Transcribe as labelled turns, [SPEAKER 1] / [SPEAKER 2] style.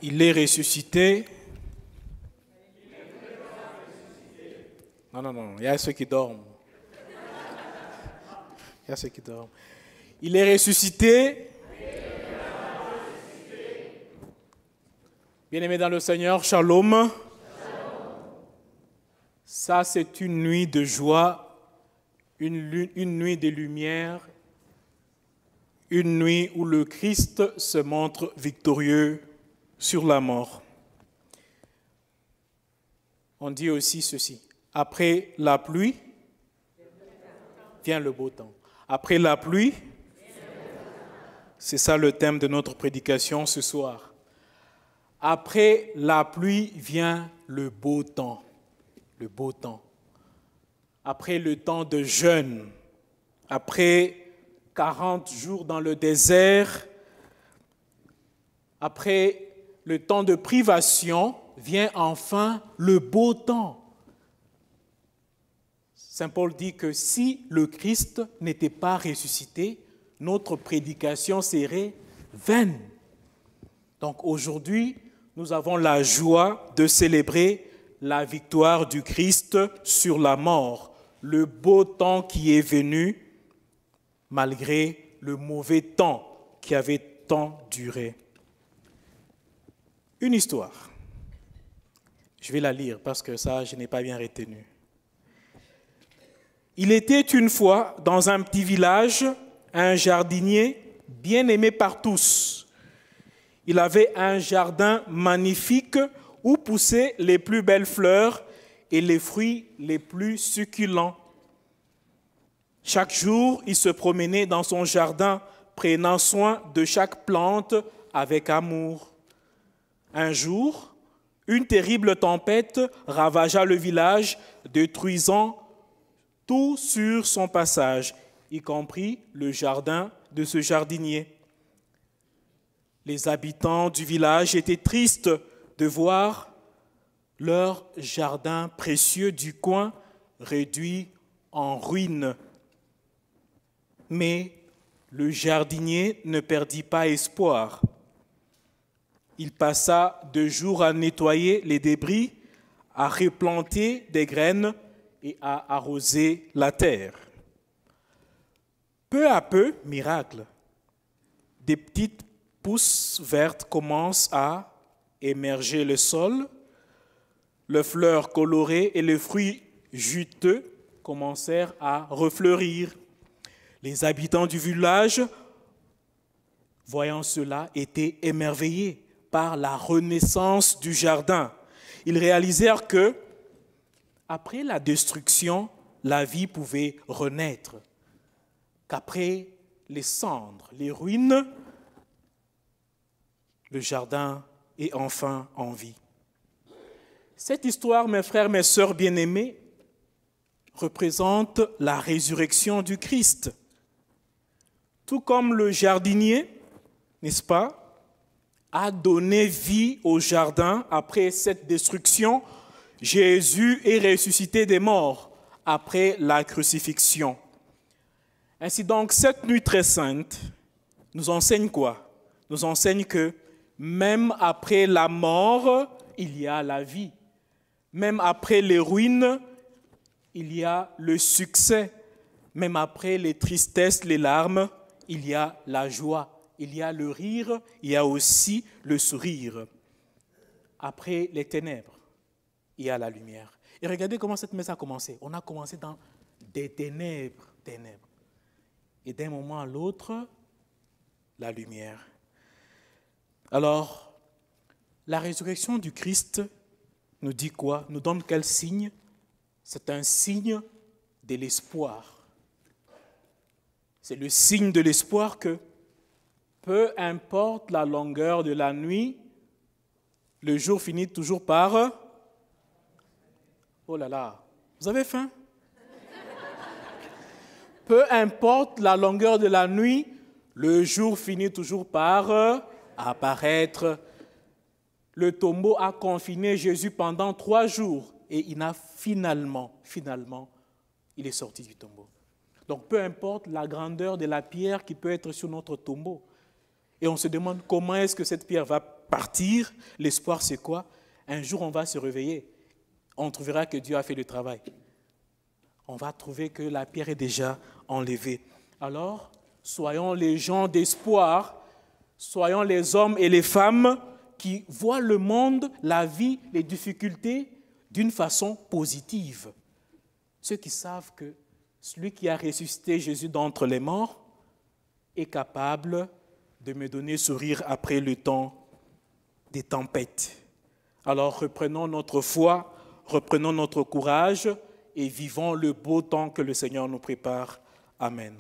[SPEAKER 1] Il est ressuscité. Non, il y a ceux qui dorment. Il y a ceux qui dorment. Il est ressuscité. Bien-aimés dans le Seigneur, shalom. Ça, c'est une nuit de joie, une nuit de lumière, une nuit où le Christ se montre victorieux sur la mort. On dit aussi ceci: après la pluie, vient le beau temps. Après la pluie, c'est ça le thème de notre prédication ce soir. Après la pluie vient le beau temps. Le beau temps. Après le temps de jeûne, après 40 jours dans le désert, après le temps de privation, vient enfin le beau temps. Saint Paul dit que si le Christ n'était pas ressuscité, notre prédication serait vaine. Donc aujourd'hui, nous avons la joie de célébrer la victoire du Christ sur la mort, le beau temps qui est venu malgré le mauvais temps qui avait tant duré. Une histoire. Je vais la lire parce que ça, je n'ai pas bien retenu. Il était une fois dans un petit village un jardinier bien aimé par tous. Il avait un jardin magnifique où poussaient les plus belles fleurs et les fruits les plus succulents. Chaque jour, il se promenait dans son jardin, prenant soin de chaque plante avec amour. Un jour, une terrible tempête ravagea le village, détruisant tout sur son passage, y compris le jardin de ce jardinier. Les habitants du village étaient tristes de voir leur jardin précieux du coin réduit en ruine. Mais le jardinier ne perdit pas espoir. Il passa 2 jours à nettoyer les débris, à replanter des graines et à arroser la terre. Peu à peu, miracle, des petites pousses vertes commencent à émerger le sol, les fleurs colorées et les fruits juteux commencèrent à refleurir. Les habitants du village, voyant cela, étaient émerveillés par la renaissance du jardin. Ils réalisèrent que, après la destruction, la vie pouvait renaître, qu'après les cendres, les ruines, le jardin est enfin en vie. Cette histoire, mes frères, mes sœurs bien-aimés, représente la résurrection du Christ. Tout comme le jardinier, n'est-ce pas, a donné vie au jardin après cette destruction, Jésus est ressuscité des morts après la crucifixion. Ainsi donc, cette nuit très sainte nous enseigne quoi? Nous enseigne que même après la mort, il y a la vie. Même après les ruines, il y a le succès. Même après les tristesses, les larmes, il y a la joie. Il y a le rire, il y a aussi le sourire. Après les ténèbres, il y a la lumière. Et regardez comment cette messe a commencé. On a commencé dans des ténèbres. Et d'un moment à l'autre, la lumière. Alors, la résurrection du Christ nous dit quoi? Nous donne quel signe? C'est un signe de l'espoir. C'est le signe de l'espoir que peu importe la longueur de la nuit, le jour finit toujours par... Oh là là, vous avez faim? Peu importe la longueur de la nuit, le jour finit toujours par apparaître. Le tombeau a confiné Jésus pendant 3 jours et il a finalement, il est sorti du tombeau. Donc peu importe la grandeur de la pierre qui peut être sur notre tombeau. Et on se demande comment est-ce que cette pierre va partir, l'espoir c'est quoi? Un jour on va se réveiller, on trouvera que Dieu a fait le travail. On va trouver que la pierre est déjà enlevée. Alors, soyons les gens d'espoir, soyons les hommes et les femmes qui voient le monde, la vie, les difficultés d'une façon positive. Ceux qui savent que celui qui a ressuscité Jésus d'entre les morts est capable de me donner sourire après le temps des tempêtes. Alors reprenons notre foi, reprenons notre courage et vivons le beau temps que le Seigneur nous prépare. Amen.